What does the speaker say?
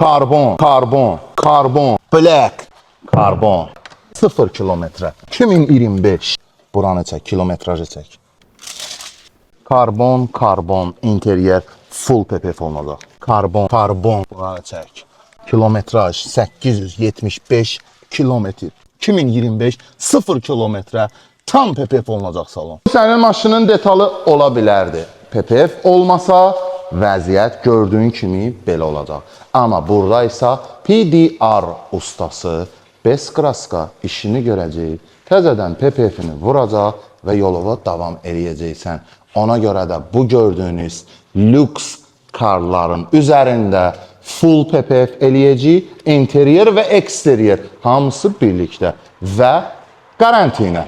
Karbon, karbon, karbon, black, karbon. 0 kilometre. 2025. Buranı çək, kilometrajı çək. Karbon, karbon, interiyer, full PPF olacaq. Karbon, karbon, buranı çək. Kilometraj 875 kilometr. 2025 0 kilometre tam PPF olacaq salon. Sənin maşının detalı ola bilərdi. PPF olmasa vəziyyət gördüyün kimi belə olacaq. Amma burada isə PDR ustası Beskraska işini görəcək, təzədən PPF-ini vuracaq və yoluna davam eləyəcəksən. Ona görə də bu gördüyünüz lüks karların üzərində full PPF eləyəcək, interiyer və eksteryer hamısı birlikdə və qaranti ilə.